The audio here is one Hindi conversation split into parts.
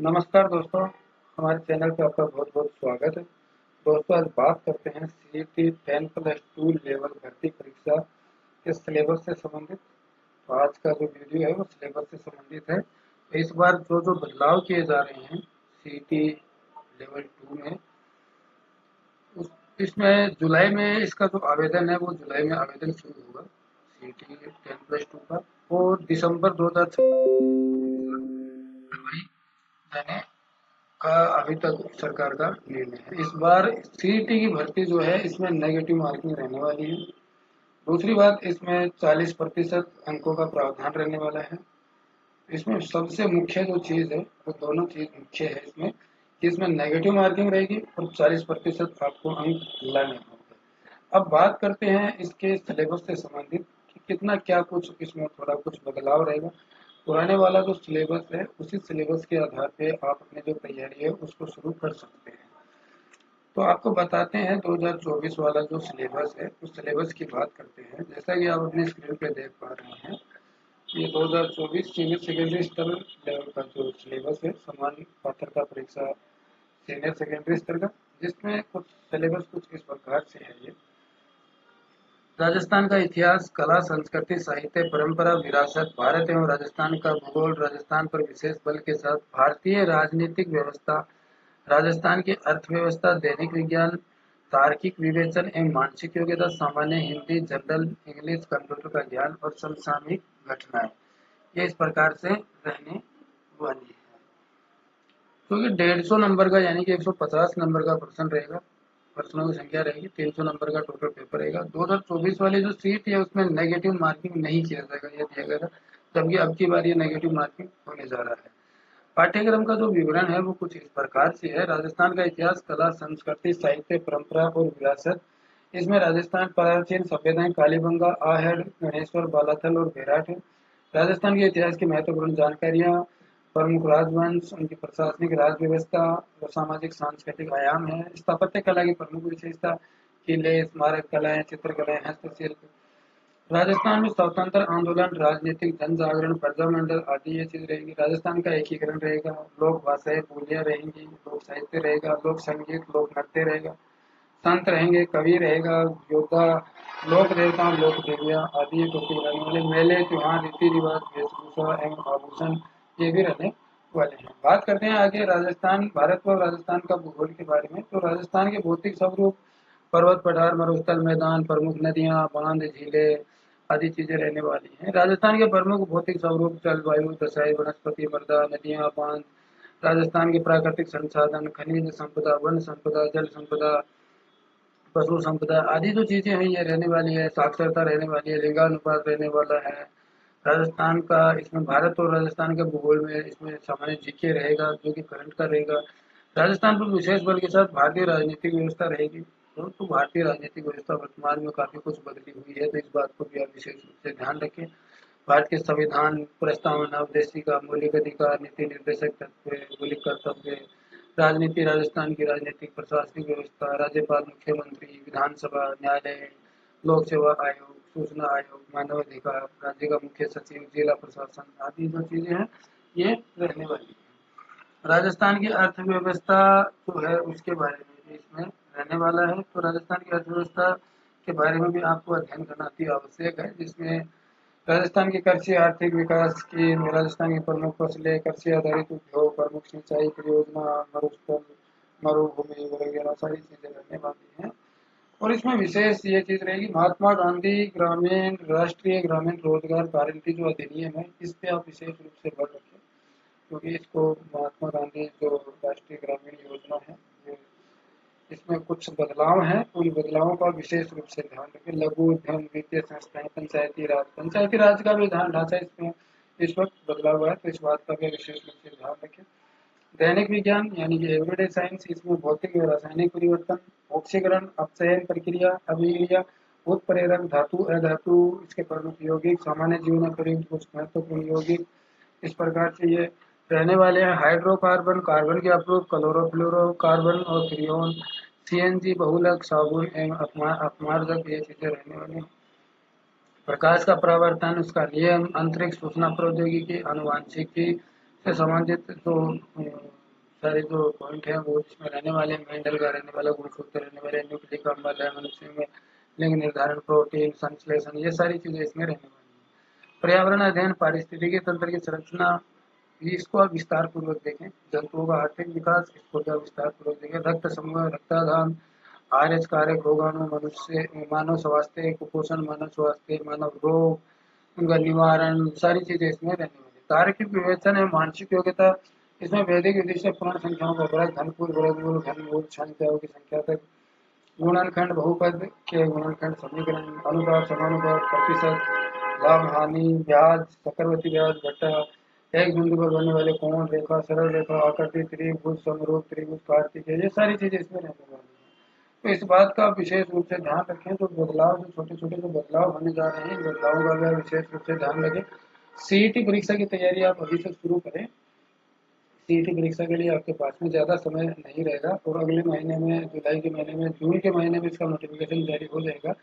नमस्कार दोस्तों, हमारे चैनल पे आपका बहुत बहुत स्वागत है। दोस्तों, आज बात करते हैं सीईटी 10+2 लेवल भर्ती परीक्षा के सिलेबस से संबंधित। तो आज का जो वीडियो है वो सिलेबस से संबंधित है। तो इस बार जो जो बदलाव किए जा रहे हैं सीईटी लेवल 2 में, इसमें जुलाई में इसका जो आवेदन है वो जुलाई में आवेदन शुरू होगा सीईटी 10+2 का, और दिसंबर 2026 देने का अभी तक सरकार का निर्णय है। इस बार सीईटी की भर्ती जो है इसमें नेगेटिव मार्किंग रहने वाली है। दूसरी बात, इसमें 40% अंकों का प्रावधान रहने वाला है। इसमें सबसे मुख्य जो चीज़ है वो दोनों चीज़ मुख्य है इसमें, कि इसमें नेगेटिव मार्किंग रहेगी और 40% आपको अंक लाने होंगे। अब बात करते हैं इसके सिलेबस से संबंधित कि कितना क्या कुछ इसमें थोड़ा कुछ बदलाव रहेगा। पुराने वाला जो सिलेबस है उसी सिलेबस के आधार पे आप अपनी जो तैयारी है उसको शुरू कर सकते हैं। तो आपको बताते हैं 2024 वाला जो सिलेबस है उस सिलेबस की बात करते हैं। जैसा कि आप अपनी स्क्रीन पे देख पा रहे हैं, ये 2024 सीनियर सेकेंडरी स्तर लेवल का जो सिलेबस है, सामान्य पात्रता परीक्षा सीनियर सेकेंडरी स्तर का, जिसमें कुछ सिलेबस कुछ इस प्रकार से है। ये राजस्थान का इतिहास, कला, संस्कृति, साहित्य, परंपरा, विरासत, भारत एवं राजस्थान का भूगोल, राजस्थान पर विशेष बल के साथ भारतीय राजनीतिक व्यवस्था, राजस्थान की अर्थव्यवस्था, दैनिक विज्ञान, तार्किक विवेचन एवं मानसिक योग्यता, सामान्य हिंदी, जनरल इंग्लिश, कंप्यूटर का ज्ञान और समसामयिक घटनाएं, ये इस प्रकार से रहने वाली है। क्योंकि 150 नंबर का यानी कि 150 नंबर का प्रश्न रहेगा, प्रश्नों की संख्या रहेगी, 300 नंबर का टोटल पेपर रहेगा। 2024 वाली जो सीट है उसमें नेगेटिव मार्किंग नहीं किया जाएगा, यह दिया गया था, जबकि अब की बार ये नेगेटिव मार्किंग होने जा रहा है। पाठ्यक्रम का जो विवरण है वो कुछ इस प्रकार से है। राजस्थान का इतिहास, कला, संस्कृति, साहित्य, परंपरा और विरासत। इसमें राजस्थान प्राचीन सभ्यताएं कालीबंगा, आहड़, गणेश्वर, बालाथल और बेराट है। राजस्थान के इतिहास की महत्वपूर्ण जानकारियां, प्रमुख राजवंश, उनकी प्रशासनिक राज व्यवस्था और सामाजिक सांस्कृतिक आयाम है। स्थापत्य कला की प्रमुख विशेषता, किले, स्मारक कलाएं, चित्रकलाएं, हस्तशिल्प। राजस्थान में स्वतंत्र आंदोलन, राजनीतिक जन जागरण, प्रजामंडल आदि ये चीज रहेगी। राजस्थान का एकीकरण रहेगा, लोक भाषाएं बोलियां रहेंगी, लोक साहित्य रहेगा, लोक संगीत, लोक नृत्य रहेगा, संत रहेंगे, कवि रहेगा, योद्धा, लोक देवता, लोक देवियां आदि ये टॉपिक रहने वाले। मेले, त्योहार, रीति रिवाज, वेशभूषा एवं आभूषण, ये भी रहने वाले हैं। बात करते हैं आगे राजस्थान, भारत और राजस्थान का भूगोल के बारे में। तो राजस्थान के भौतिक स्वरूप, पर्वत पठार, मरुस्थल, मैदान, प्रमुख नदियां, बांध, झीलें आदि चीजें रहने वाली हैं। राजस्थान के प्रमुख भौतिक स्वरूप, जलवायु, दशाई, वनस्पति, मृदा, नदियां, बांध, राजस्थान के प्राकृतिक संसाधन, खनिज संपदा, वन संपदा, जल संपदा, पशु संपदा आदि जो चीजें हैं ये रहने वाली है। साक्षरता रहने वाली है, लिंगानुपात रहने वाला है। राजस्थान का, इसमें भारत और राजस्थान के भूगोल में इसमें सामान्य जीके रहेगा जो कि करंट का रहेगा। राजस्थान पर विशेष बल के साथ भारतीय राजनीतिक व्यवस्था रहेगी। तो भारतीय राजनीतिक व्यवस्था वर्तमान में काफी कुछ बदली हुई है, तो इस बात को भी आप विशेष रूप से ध्यान रखें। भारत के संविधान, प्रस्तावना, उद्देशिका, मौलिक अधिकार, नीति निर्देशक तत्व, मौलिक कर्तव्य, राजनीति, राजस्थान की राजनीतिक प्रशासनिक व्यवस्था, राज्यपाल, मुख्यमंत्री, विधानसभा, न्यायालय, लोक सेवा आयोग, सूचना आयोग, मानव अधिकार, राज्य का मुख्य सचिव, जिला प्रशासन आदि जो चीजें हैं ये रहने वाली है। राजस्थान की अर्थव्यवस्था जो है उसके बारे में भी इसमें रहने वाला है। तो राजस्थान की अर्थव्यवस्था के बारे में भी आपको अध्ययन करना अति आवश्यक है, जिसमें राजस्थान की कृषि आर्थिक विकास की, राजस्थान की प्रमुख फसलें, कृषि आधारित उद्योग, प्रमुख सिंचाई परियोजना, मरुस्थल, मरुभूमि वगैरह सारी चीजें रहने वाली हैं। और इसमें विशेष ये चीज रहेगी, महात्मा गांधी ग्रामीण राष्ट्रीय ग्रामीण रोजगार गारंटी जो अधिनियम है इस पे आप विशेष रूप से बल रखें, क्योंकि इसको महात्मा गांधी जो राष्ट्रीय ग्रामीण योजना है ये, इसमें कुछ बदलाव हैं, उन बदलावों का विशेष रूप से ध्यान रखें। लघु उद्यम, वित्तीय संस्थाएं, पंचायती राज का भी ढांचा इसमें इस वक्त बदलाव हुआ है, तो इस बात का भी विशेष रूप से ध्यान रखें। दैनिक विज्ञान यानी कि एवरीडे साइंस, इसमें भौतिक व रासायनिक परिवर्तन, ऑक्सीकरण, अपचयन प्रक्रिया, अभिक्रिया, उत्प्रेरक, धातु अधातु, इसके प्रमुख यौगिक, सामान्य जीवन में प्रयुक्त कुछ महत्वपूर्ण यौगिक, इस प्रकार से ये रहने वाले हैं। हाइड्रोकार्बन, कार्बन के अपरूप, क्लोरोफ्लोरोकार्बन और फ्रियोन, सीएनजी, बहुलक, साबुन एवं अपमार्जक ये चीजें रहने वाली हैं। प्रकाश का परावर्तन, उसका नियम, अंतरिक्ष सूचना प्रौद्योगिकी, आनुवांशिकी से संबंधित जो सारे जो पॉइंट हैं वो इसमें रहने वाले, मेंडल का रहने वाला, गुणसूत्र रहने वाले, न्यूक्लिक अम्ल है, मनुष्य में लिंग निर्धारण, प्रोटीन संश्लेषण, ये सारी चीजें इसमें रहने वाली हैं। पर्यावरण अध्ययन, पारिस्थितिकी तंत्र की संरचना, इसको आप विस्तार पूर्वक देखें। जंतुओं का आर्थिक विकास, इसको भी आप विस्तार पूर्वक देखें। रक्त समूह, रक्ताधान, आरएच कारक, रोगाणु, मनुष्य मानव स्वास्थ्य, कुपोषण, मानव स्वास्थ्य, मानव रोग, उनका निवारण, सारी चीजें इसमें रहने वाली। तार्किक विवेचन है, मानसिक योग्यता, इसमें वैदिक विधि से पूर्ण संख्याओं का वर्ग, धनपूर्व, वर्गमूल, घनमूल, संख्याओं की संख्या तक, गुणनखंड, बहुपद के गुणनखंड, समीकरण, अनुपात, समानुपात, प्रतिशत, लाभ हानि, ब्याज, चक्रवृद्धि ब्याज, घटा, एक बिंदु पर बनने वाले कोण, रेखा, सरल रेखा, आकृति, त्रिभुज, समरूप त्रिभुज, कार्तिक, ये सारी चीजें इसमें रहने वाली है। तो इस बात का विशेष रूप से ध्यान रखें, तो बदलाव जो छोटे छोटे जो बदलाव होने जा रहे हैं, इन बदलावों का भी विशेष रूप से ध्यान रखें। सीईटी परीक्षा की तैयारी आप अभी से शुरू करें। सीईटी परीक्षा के लिए आपके पास में ज़्यादा समय नहीं रहेगा और अगले महीने में, जुलाई के महीने में, जून के महीने में इसका नोटिफिकेशन जारी हो जाएगा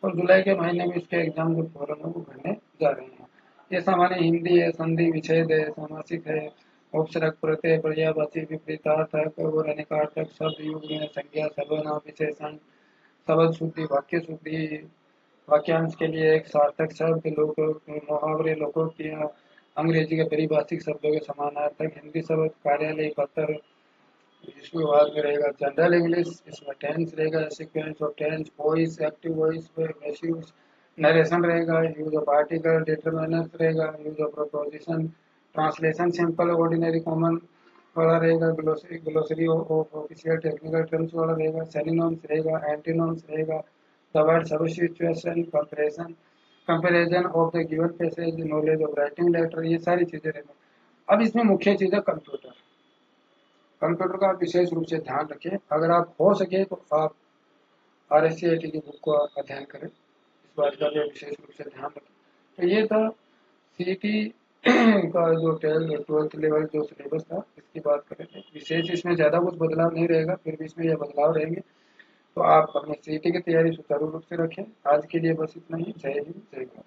और जुलाई के महीने में इसके एग्जाम जो फॉरम है वो भरने जा रहे हैं। ये सामान्य हिंदी है, संधि विच्छेद है, सामासिक है, उपसर्ग, प्रत्यय, पर्यायवाची, विपरीतार्थक और अनेकार्थक शब्द, युग्म है, संज्ञा, सर्वनाम, विशेषण, शब्द शुद्धि, वाक्य शुद्धि, वाक्यांश के लिए एक सार्थक शब्द, लोक मुहावरे, लोकोक्तियाँ, अंग्रेजी के पारिभाषिक शब्दों के समानार्थक, हिंदी शब्द, कार्यालय, पत्र, इसके बाद में रहेगा जनरल इंग्लिश, इसमें टेंस रहेगा, sequence of tense, voice, active voice, passive narration रहेगा, यूज ऑफ आर्टिकल, डिटरमिनर्स रहेगा, use of preposition, translation simple ordinary common वाला रहेगा, glossary glossary of official technical terms वाला रहेगा, सिनोनिम्स रहेगा, एंटीनोम्स रहेगा, the word substitution, comparison, comparison of the given passage, knowledge of writing letter, ये सारी चीजें रहेंगी। अब इसमें मुख्य चीज है कंप्यूटर। कंप्यूटर का आप विशेष रूप से ध्यान रखें। अगर आप हो सके तो आप RSCIT की बुक का अध्ययन करें, इस बात का भी आप विशेष रूप से ध्यान रखें। तो ये था सीईटी का जो 12th लेवल जो सिलेबस था, इसकी बात करें थे। विशेष इसमें ज़्यादा कुछ बदलाव नहीं रहेगा, फिर भी इसमें यह बदलाव रहेंगे। तो आप अपने सीईटी की तैयारी सुचारू रूप से रखें। आज के लिए बस इतना ही। जय हिंद, जय भारत।